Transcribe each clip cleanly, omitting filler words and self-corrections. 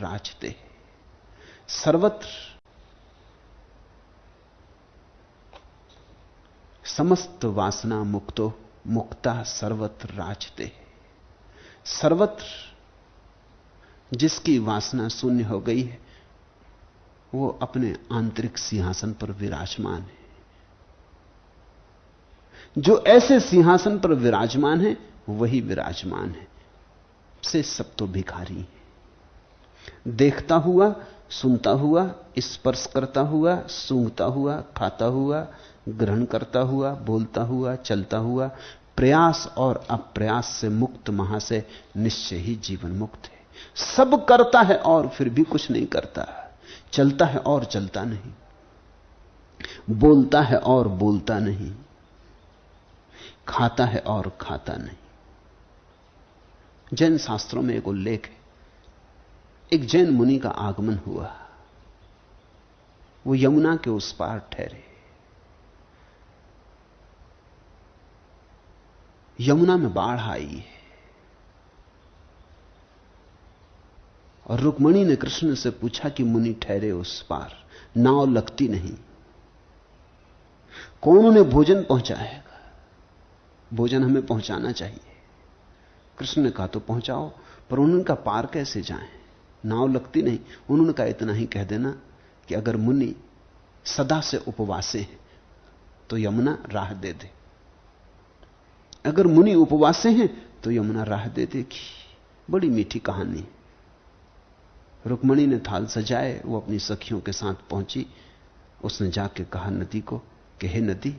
राजते। सर्वत्र समस्त वासना मुक्तो मुक्ता सर्वत्र राजते। सर्वत्र जिसकी वासना शून्य हो गई है वो अपने आंतरिक सिंहासन पर विराजमान है। जो ऐसे सिंहासन पर विराजमान है वही विराजमान है, से सब तो भिखारी है। देखता हुआ, सुनता हुआ, स्पर्श करता हुआ, सूंघता हुआ, खाता हुआ, ग्रहण करता हुआ, बोलता हुआ, चलता हुआ, प्रयास और अप्रयास से मुक्त महाशय निश्चय ही जीवन मुक्त है। सब करता है और फिर भी कुछ नहीं करता, चलता है और चलता नहीं, बोलता है और बोलता नहीं, खाता है और खाता नहीं। जैन शास्त्रों में एक उल्लेख है, एक जैन मुनि का आगमन हुआ। वो यमुना के उस पार ठहरे। यमुना में बाढ़ आई है और रुक्मिणी ने कृष्ण से पूछा कि मुनि ठहरे उस पार, नाव लगती नहीं, कौन उन्हें भोजन पहुंचाएगा? भोजन हमें पहुंचाना चाहिए। कृष्ण ने कहा तो पहुंचाओ, पर उनका पार कैसे जाएं? नाव लगती नहीं। उन्होंने कहा इतना ही कह देना कि अगर मुनि सदा से उपवासे हैं तो यमुना राह दे दे। अगर मुनि उपवासे हैं तो यमुना राह दे देगी। बड़ी मीठी कहानी। रुक्मिणी ने थाल सजाए, वो अपनी सखियों के साथ पहुंची। उसने जाके कहा नदी को कि हे नदी,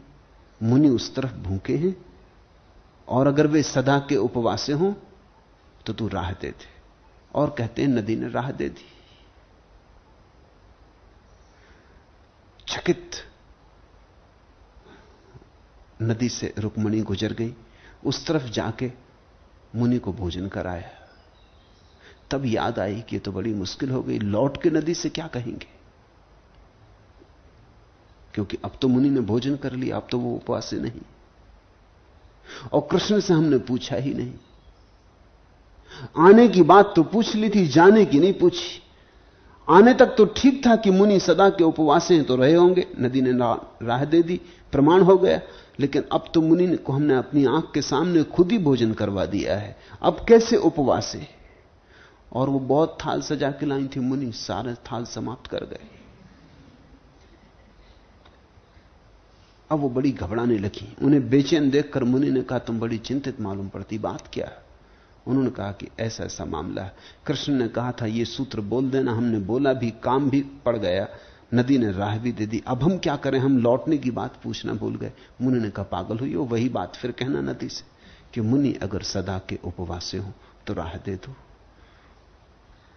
मुनि उस तरफ भूखे हैं और अगर वे सदा के उपवासे हों तो तू राह दे दे। और कहते हैं नदी ने राह दे दी। चकित नदी से रुक्मिणी गुजर गई, उस तरफ जाके मुनि को भोजन कराया। तब याद आई कि तो बड़ी मुश्किल हो गई, लौट के नदी से क्या कहेंगे, क्योंकि अब तो मुनि ने भोजन कर लिया, अब तो वो उपवास नहीं। और कृष्ण से हमने पूछा ही नहीं। आने की बात तो पूछ ली थी, जाने की नहीं पूछी। आने तक तो ठीक था कि मुनि सदा के उपवास हैं तो रहे होंगे, नदी ने राह दे दी, प्रमाण हो गया। लेकिन अब तो मुनि को हमने अपनी आंख के सामने खुद ही भोजन करवा दिया है, अब कैसे उपवास है? और वो बहुत थाल सजा के लाई थी, मुनि सारे थाल समाप्त कर गए। अब वो बड़ी घबराने लगी। उन्हें बेचैन देखकर मुनि ने कहा तुम बड़ी चिंतित मालूम पड़ती, बात क्या है? उन्होंने कहा कि ऐसा ऐसा मामला है। कृष्ण ने कहा था ये सूत्र बोल देना, हमने बोला भी, काम भी पड़ गया, नदी ने राह भी दे दी, अब हम क्या करें? हम लौटने की बात पूछना भूल गए। मुनि ने कहा पागल हुई हो, वही बात फिर कहना नदी से कि मुनि अगर सदा के उपवासे हो तो राह दे दो।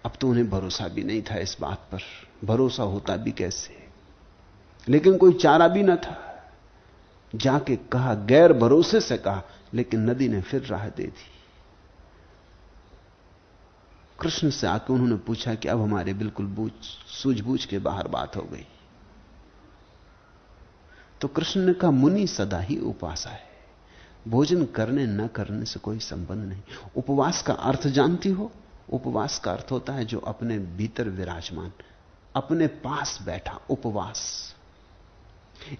अब तो उन्हें भरोसा भी नहीं था इस बात पर, भरोसा होता भी कैसे, लेकिन कोई चारा भी न था। जाके कहा, गैर भरोसे से कहा, लेकिन नदी ने फिर राह दे दी। कृष्ण से आके उन्होंने पूछा कि अब हमारे बिल्कुल सूझबूझ के बाहर बात हो गई। तो कृष्ण ने कहा मुनि सदा ही उपासा है, भोजन करने न करने से कोई संबंध नहीं। उपवास का अर्थ जानती हो? उपवास का अर्थ होता है जो अपने भीतर विराजमान, अपने पास बैठा, उपवास।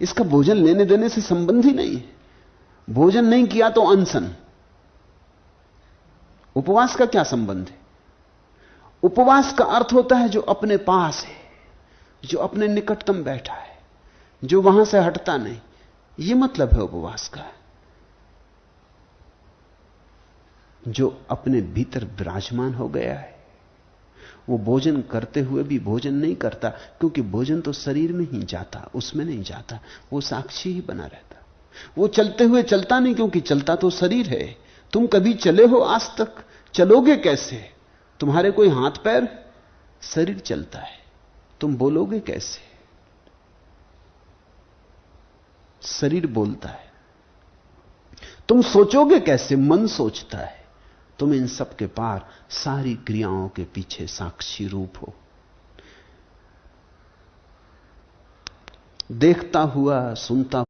इसका भोजन लेने देने से संबंध ही नहीं है। भोजन नहीं किया तो अनशन। उपवास का क्या संबंध है? उपवास का अर्थ होता है जो अपने पास है, जो अपने निकटतम बैठा है, जो वहां से हटता नहीं। यह मतलब है उपवास का, जो अपने भीतर विराजमान हो गया है। वो भोजन करते हुए भी भोजन नहीं करता, क्योंकि भोजन तो शरीर में ही जाता, उसमें नहीं जाता। वो साक्षी ही बना रहता। वो चलते हुए चलता नहीं, क्योंकि चलता तो शरीर है। तुम कभी चले हो आज तक? चलोगे कैसे? तुम्हारे कोई हाथ पैर? शरीर चलता है। तुम बोलोगे कैसे? शरीर बोलता है। तुम सोचोगे कैसे? मन सोचता है। तुम इन सब के पार सारी क्रियाओं के पीछे साक्षी रूप हो। देखता हुआ, सुनता